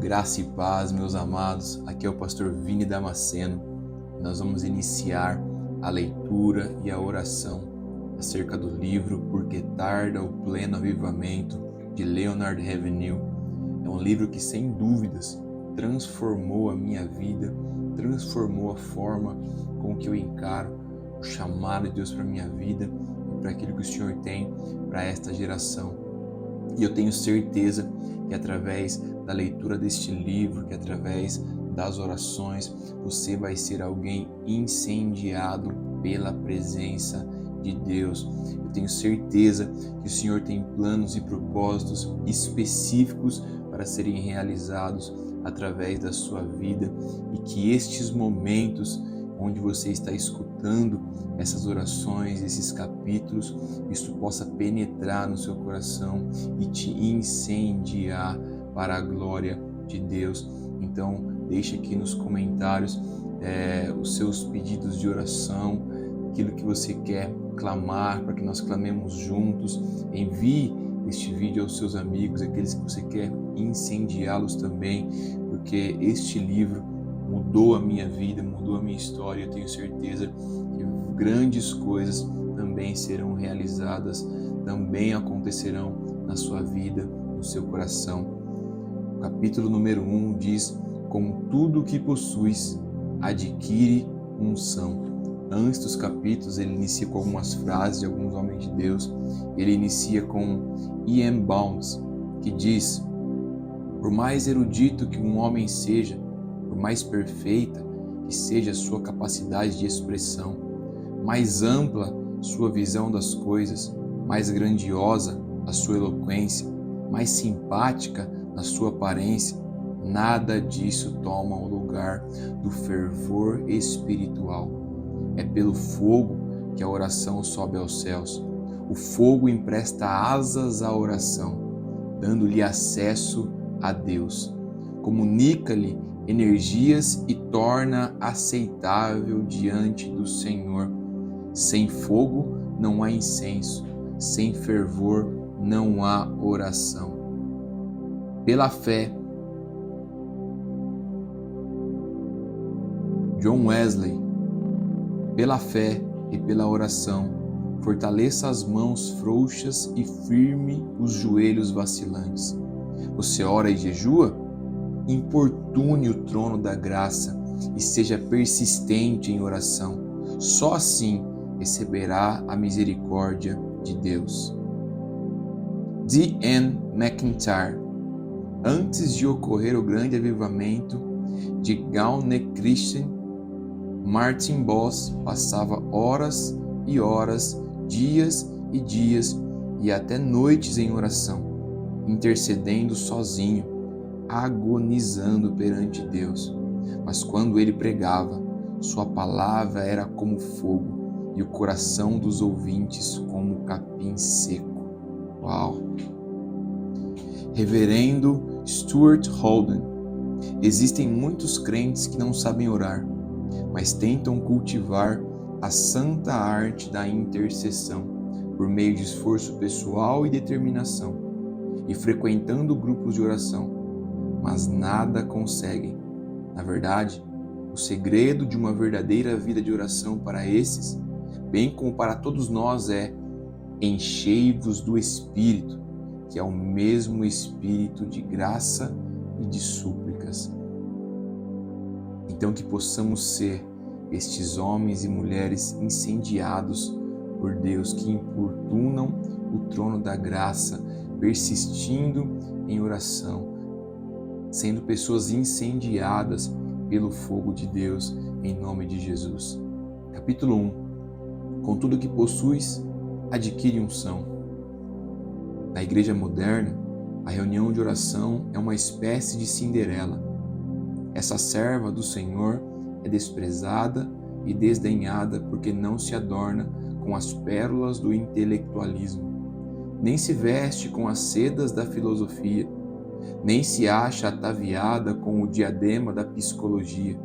Graça e paz, meus amados. Aqui é o pastor Vini Damasceno. Nós vamos iniciar a leitura e a oração acerca do livro Porque Tarda o Pleno Avivamento, de Leonard Ravenhill. É um livro que, sem dúvidas, transformou a minha vida, transformou a forma com que eu encaro o chamado de Deus para a minha vida e para aquilo que o Senhor tem para esta geração. E eu tenho certeza que através da leitura deste livro, que através das orações, você vai ser alguém incendiado pela presença de Deus. Eu tenho certeza que o Senhor tem planos e propósitos específicos para serem realizados através da sua vida e que estes momentos onde você está escutando essas orações, esses capítulos, isso possa penetrar no seu coração e te incendiar para a glória de Deus. Então, deixe aqui nos comentários os seus pedidos de oração, aquilo que você quer clamar, para que nós clamemos juntos. Envie este vídeo aos seus amigos, aqueles que você quer incendiá-los também, porque este livro mudou a minha vida, mudou a minha história. Eu tenho certeza que grandes coisas também serão realizadas, também acontecerão na sua vida, no seu coração. O capítulo número 1 diz: com tudo que possuis, adquire unção. Antes dos capítulos, ele inicia com algumas frases de alguns homens de Deus. Ele inicia com E.M. Bounds, que diz: por mais erudito que um homem seja, por mais perfeita que seja a sua capacidade de expressão, mais ampla sua visão das coisas, mais grandiosa a sua eloquência, mais simpática na sua aparência, nada disso toma o lugar do fervor espiritual. É pelo fogo que a oração sobe aos céus. O fogo empresta asas à oração, dando-lhe acesso a Deus. Comunica-lhe energias e torna aceitável diante do Senhor. Sem fogo não há incenso, sem fervor não há oração. Pela fé, John Wesley, pela fé e pela oração, fortaleça as mãos frouxas e firme os joelhos vacilantes. Você ora e jejua? Importune o trono da graça e seja persistente em oração. Só assim receberá a misericórdia de Deus. D.N. McIntyre. Antes de ocorrer o grande avivamento de Gaunerkirchen, Martin Boss passava horas e horas, dias e dias e até noites em oração, intercedendo sozinho, agonizando perante Deus. Mas quando ele pregava, sua palavra era como fogo e o coração dos ouvintes como capim seco. Uau! Reverendo Stuart Holden. Existem muitos crentes que não sabem orar, mas tentam cultivar a santa arte da intercessão por meio de esforço pessoal e determinação, e frequentando grupos de oração, mas nada conseguem. Na verdade, o segredo de uma verdadeira vida de oração para esses, bem como para todos nós, é: enchei-vos do Espírito, que é o mesmo Espírito de graça e de súplicas. Então, que possamos ser estes homens e mulheres incendiados por Deus, que importunam o trono da graça, persistindo em oração, sendo pessoas incendiadas pelo fogo de Deus, em nome de Jesus. Capítulo 1. Com tudo que possuis, adquire unção. Na igreja moderna, a reunião de oração é uma espécie de Cinderela. Essa serva do Senhor é desprezada e desdenhada porque não se adorna com as pérolas do intelectualismo, nem se veste com as sedas da filosofia, nem se acha ataviada com o diadema da psicologia,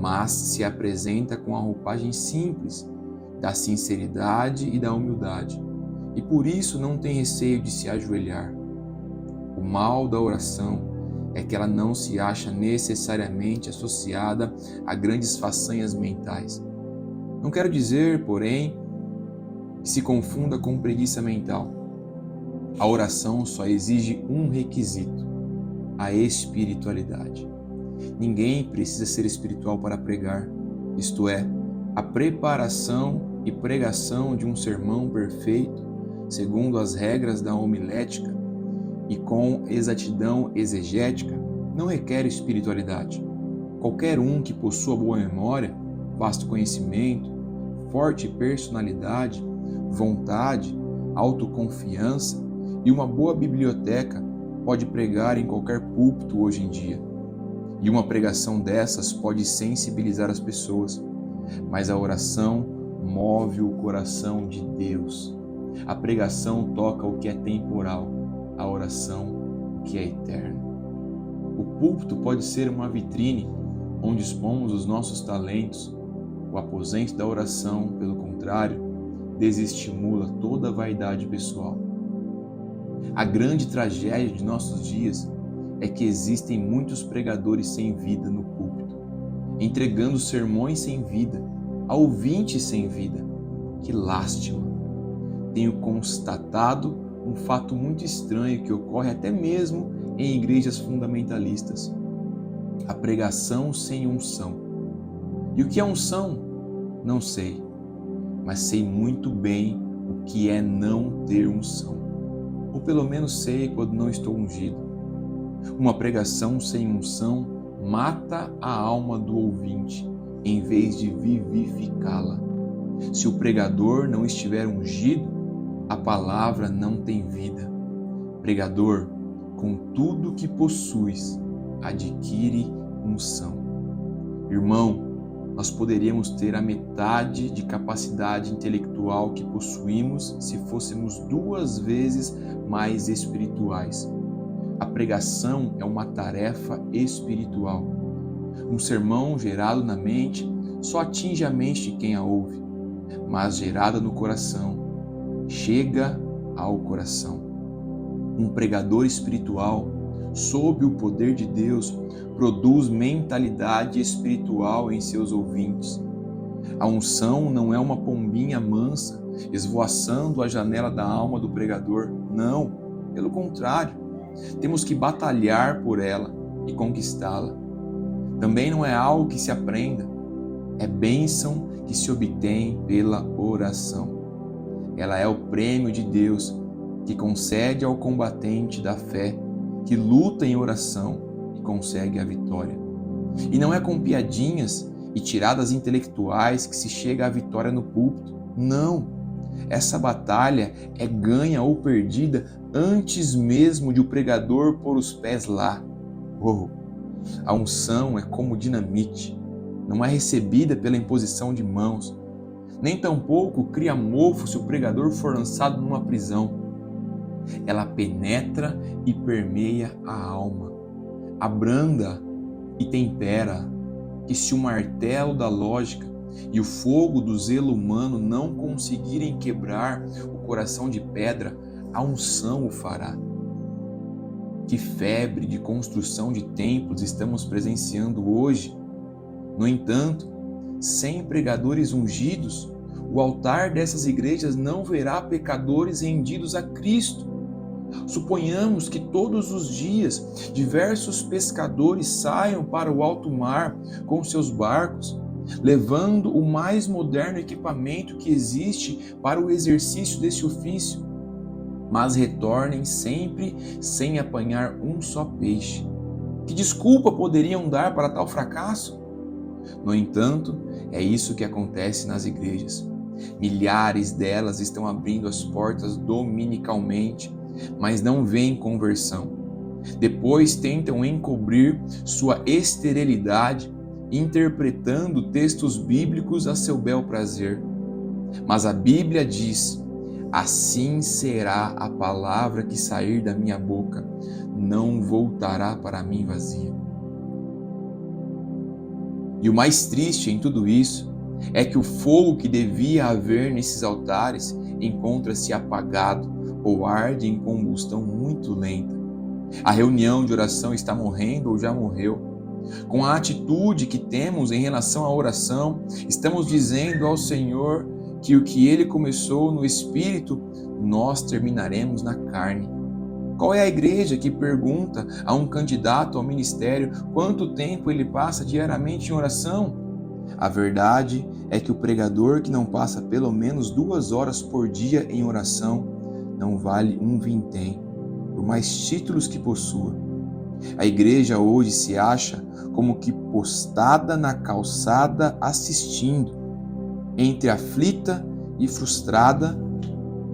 mas se apresenta com a roupagem simples da sinceridade e da humildade, e por isso não tem receio de se ajoelhar. O mal da oração é que ela não se acha necessariamente associada a grandes façanhas mentais. Não quero dizer, porém, que se confunda com preguiça mental. A oração só exige um requisito: a espiritualidade. Ninguém precisa ser espiritual para pregar, isto é, a preparação e pregação de um sermão perfeito, segundo as regras da homilética e com exatidão exegética, não requer espiritualidade. Qualquer um que possua boa memória, vasto conhecimento, forte personalidade, vontade, autoconfiança e uma boa biblioteca pode pregar em qualquer púlpito hoje em dia. E uma pregação dessas pode sensibilizar as pessoas, mas a oração move o coração de Deus. A pregação toca o que é temporal, a oração o que é eterno. O púlpito pode ser uma vitrine onde expomos os nossos talentos. O aposento da oração, pelo contrário, desestimula toda a vaidade pessoal. A grande tragédia de nossos dias é que existem muitos pregadores sem vida no púlpito, entregando sermões sem vida, a ouvintes sem vida. Que lástima! Tenho constatado um fato muito estranho que ocorre até mesmo em igrejas fundamentalistas: a pregação sem unção. E o que é unção? Não sei, mas sei muito bem o que é não ter unção, ou pelo menos sei quando não estou ungido. Uma pregação sem unção mata a alma do ouvinte, em vez de vivificá-la. Se o pregador não estiver ungido, a palavra não tem vida. Pregador, com tudo que possuis, adquire unção. Irmão, nós poderíamos ter a metade de capacidade intelectual que possuímos se fôssemos 2 vezes mais espirituais. A pregação é uma tarefa espiritual. Um sermão gerado na mente só atinge a mente de quem a ouve, mas gerada no coração, chega ao coração. Um pregador espiritual, sob o poder de Deus, produz mentalidade espiritual em seus ouvintes. A unção não é uma pombinha mansa esvoaçando a janela da alma do pregador. Não, pelo contrário, temos que batalhar por ela e conquistá-la. Também não é algo que se aprenda, é bênção que se obtém pela oração. Ela é o prêmio de Deus que concede ao combatente da fé que luta em oração e consegue a vitória. E não é com piadinhas e tiradas intelectuais que se chega à vitória no púlpito. Não! Essa batalha é ganha ou perdida antes mesmo de o pregador pôr os pés lá. A unção é como dinamite, não é recebida pela imposição de mãos, nem tampouco cria mofo se o pregador for lançado numa prisão. Ela penetra e permeia a alma, abranda e tempera, que se o martelo da lógica e o fogo do zelo humano não conseguirem quebrar o coração de pedra, a unção o fará. Que febre de construção de templos estamos presenciando hoje. No entanto, sem pregadores ungidos, o altar dessas igrejas não verá pecadores rendidos a Cristo. Suponhamos que todos os dias diversos pescadores saiam para o alto mar com seus barcos, levando o mais moderno equipamento que existe para o exercício desse ofício, mas retornem sempre sem apanhar um só peixe. Que desculpa poderiam dar para tal fracasso? No entanto, é isso que acontece nas igrejas. Milhares delas estão abrindo as portas dominicalmente, mas não veem conversão. Depois tentam encobrir sua esterilidade, interpretando textos bíblicos a seu bel prazer. Mas a Bíblia diz: assim será a palavra que sair da minha boca, não voltará para mim vazia. E o mais triste em tudo isso é que o fogo que devia haver nesses altares encontra-se apagado ou arde em combustão muito lenta. A reunião de oração está morrendo ou já morreu. Com a atitude que temos em relação à oração, estamos dizendo ao Senhor que o que Ele começou no Espírito, nós terminaremos na carne. Qual é a igreja que pergunta a um candidato ao ministério quanto tempo ele passa diariamente em oração? A verdade é que o pregador que não passa pelo menos 2 horas por dia em oração não vale um vintém, por mais títulos que possua. A igreja hoje se acha como que postada na calçada assistindo, entre aflita e frustrada,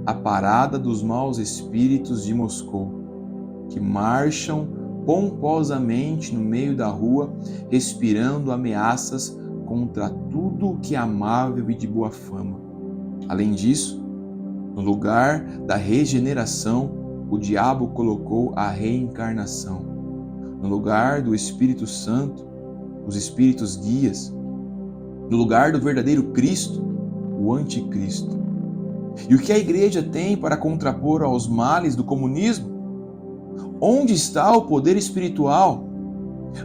a parada dos maus espíritos de Moscou, que marcham pomposamente no meio da rua, respirando ameaças contra tudo o que é amável e de boa fama. Além disso, no lugar da regeneração, o diabo colocou a reencarnação. No lugar do Espírito Santo, os espíritos guias. No lugar do verdadeiro Cristo, o anticristo. E o que a igreja tem para contrapor aos males do comunismo? Onde está o poder espiritual?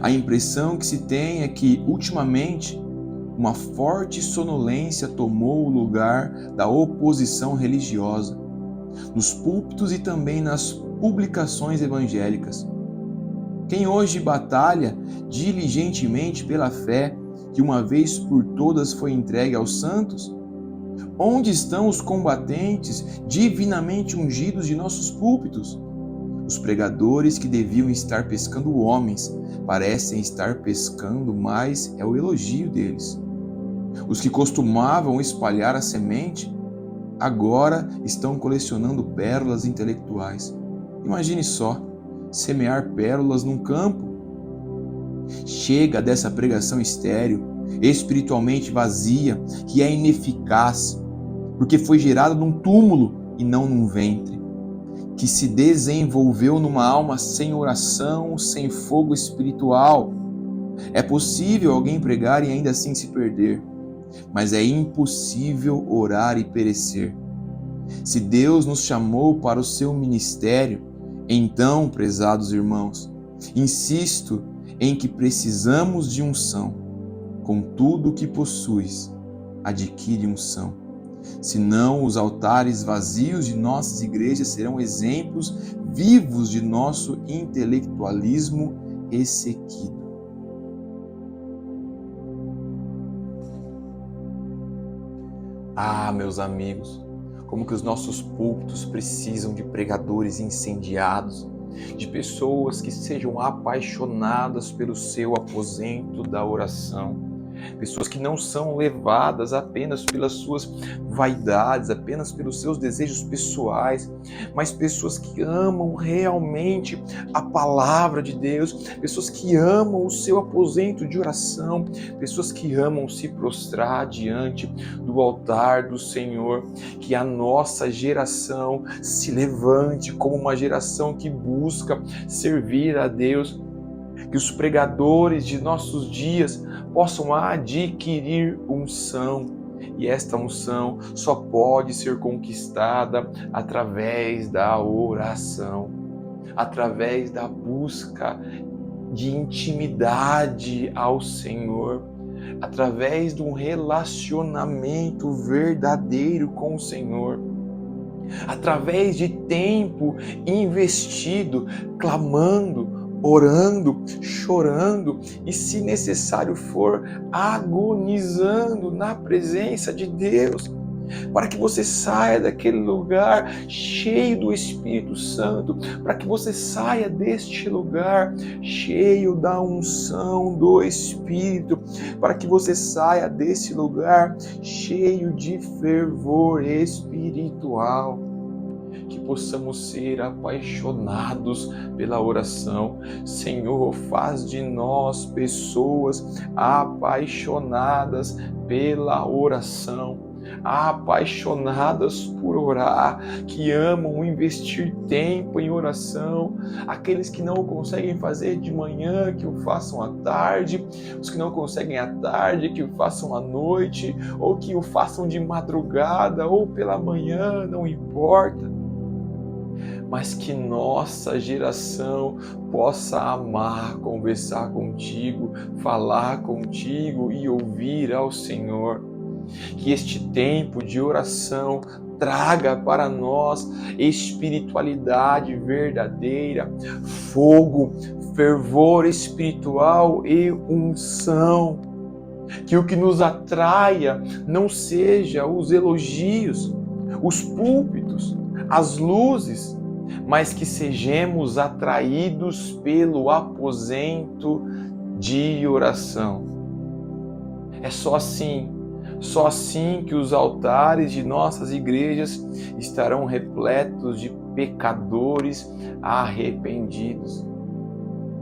A impressão que se tem é que, ultimamente, uma forte sonolência tomou o lugar da oposição religiosa, nos púlpitos e também nas publicações evangélicas. Quem hoje batalha diligentemente pela fé que uma vez por todas foi entregue aos santos? Onde estão os combatentes divinamente ungidos de nossos púlpitos? Os pregadores que deviam estar pescando homens parecem estar pescando mais o elogio deles. Os que costumavam espalhar a semente agora estão colecionando pérolas intelectuais. Imagine só, semear pérolas num campo. Chega dessa pregação estéril, espiritualmente vazia, que é ineficaz, porque foi gerada num túmulo e não num ventre, que se desenvolveu numa alma sem oração, sem fogo espiritual. É possível alguém pregar e ainda assim se perder, mas é impossível orar e perecer. Se Deus nos chamou para o seu ministério, então, prezados irmãos, insisto em que precisamos de unção. Com tudo o que possuis, adquire unção. Senão, os altares vazios de nossas igrejas serão exemplos vivos de nosso intelectualismo ressequido. Ah, meus amigos, como que os nossos púlpitos precisam de pregadores incendiados, de pessoas que sejam apaixonadas pelo seu aposento da oração. Pessoas que não são levadas apenas pelas suas vaidades, apenas pelos seus desejos pessoais, mas pessoas que amam realmente a palavra de Deus, pessoas que amam o seu aposento de oração, pessoas que amam se prostrar diante do altar do Senhor. Que a nossa geração se levante como uma geração que busca servir a Deus. Que os pregadores de nossos dias possam adquirir unção. E esta unção só pode ser conquistada através da oração, através da busca de intimidade ao Senhor, através de um relacionamento verdadeiro com o Senhor, através de tempo investido clamando, orando, chorando e, se necessário for, agonizando na presença de Deus, para que você saia daquele lugar cheio do Espírito Santo, para que você saia deste lugar cheio da unção do Espírito, para que você saia desse lugar cheio de fervor espiritual. Que possamos ser apaixonados pela oração. Senhor, faz de nós pessoas apaixonadas pela oração, apaixonadas por orar, que amam investir tempo em oração. Aqueles que não o conseguem fazer de manhã, que o façam à tarde. Os que não conseguem à tarde, que o façam à noite, ou que o façam de madrugada ou pela manhã, não importa. mas que nossa geração possa amar, conversar contigo, falar contigo e ouvir ao Senhor. Que este tempo de oração traga para nós espiritualidade verdadeira, fogo, fervor espiritual e unção. Que o que nos atraia não seja os elogios, os púlpitos, as luzes, mas que sejamos atraídos pelo aposento de oração. É só assim que os altares de nossas igrejas estarão repletos de pecadores arrependidos.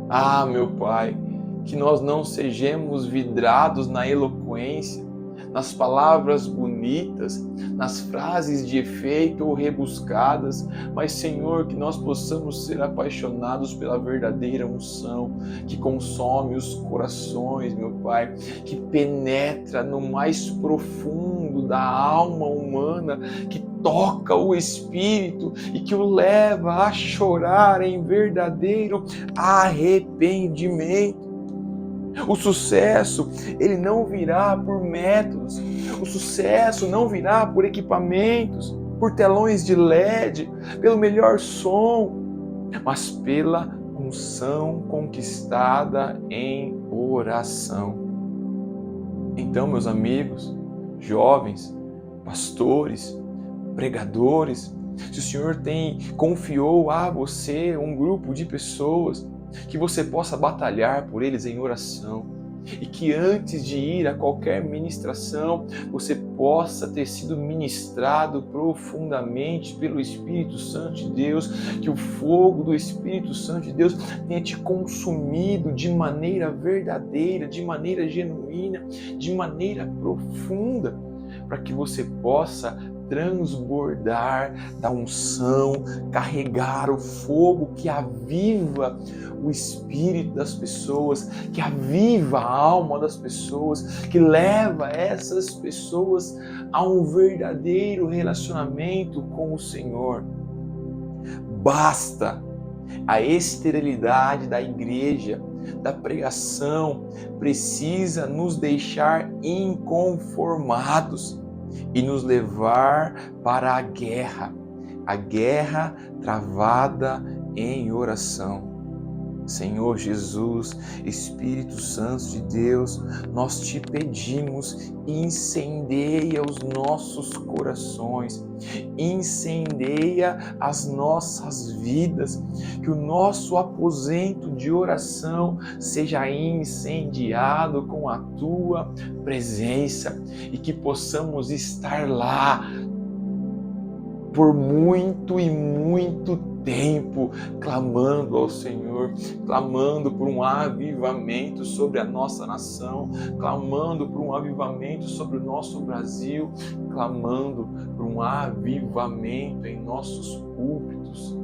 Ah, meu Pai, que nós não sejamos vidrados na eloquência, nas palavras bonitas, nas frases de efeito ou rebuscadas, mas, Senhor, que nós possamos ser apaixonados pela verdadeira unção, que consome os corações, meu Pai, que penetra no mais profundo da alma humana, que toca o Espírito e que o leva a chorar em verdadeiro arrependimento. O sucesso, ele não virá por métodos. O sucesso não virá por equipamentos, por telões de LED, pelo melhor som, mas pela unção conquistada em oração. Então, meus amigos, jovens, pastores, pregadores, se o Senhor confiou a você um grupo de pessoas, que você possa batalhar por eles em oração e que antes de ir a qualquer ministração, você possa ter sido ministrado profundamente pelo Espírito Santo de Deus, que o fogo do Espírito Santo de Deus tenha te consumido de maneira verdadeira, de maneira genuína, de maneira profunda, para que você possa transbordar da unção, carregar o fogo que aviva o espírito das pessoas, que aviva a alma das pessoas, que leva essas pessoas a um verdadeiro relacionamento com o Senhor. Basta a esterilidade da igreja, da pregação, precisa nos deixar inconformados e nos levar para a guerra travada em oração. Senhor Jesus, Espírito Santo de Deus, nós te pedimos, incendeia os nossos corações, incendeia as nossas vidas, que o nosso aposento de oração seja incendiado com a tua presença e que possamos estar lá por muito e muito tempo, clamando ao Senhor, clamando por um avivamento sobre a nossa nação, clamando por um avivamento sobre o nosso Brasil, clamando por um avivamento em nossos púlpitos.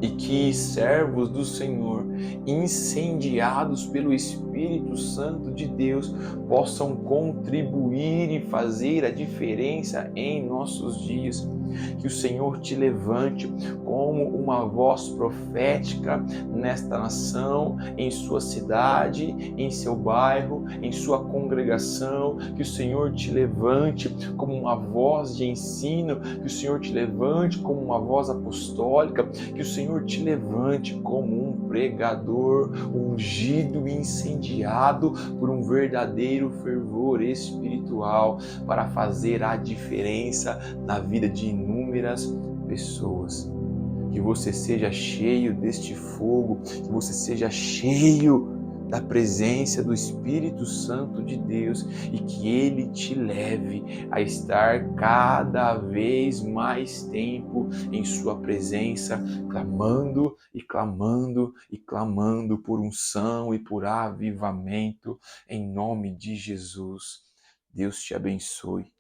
E que servos do Senhor, incendiados pelo Espírito Santo de Deus, possam contribuir e fazer a diferença em nossos dias. Que o Senhor te levante como uma voz profética nesta nação, em sua cidade, em seu bairro, em sua congregação. Que o Senhor te levante como uma voz de ensino, que o Senhor te levante como uma voz apostólica, que o Senhor te levante como um pregador ungido e incendiado por um verdadeiro fervor espiritual para fazer a diferença na vida de inúmeras pessoas. Que você seja cheio deste fogo, que você seja cheio da presença do Espírito Santo de Deus e que Ele te leve a estar cada vez mais tempo em sua presença, clamando e clamando e clamando por unção e por avivamento, em nome de Jesus. Deus te abençoe.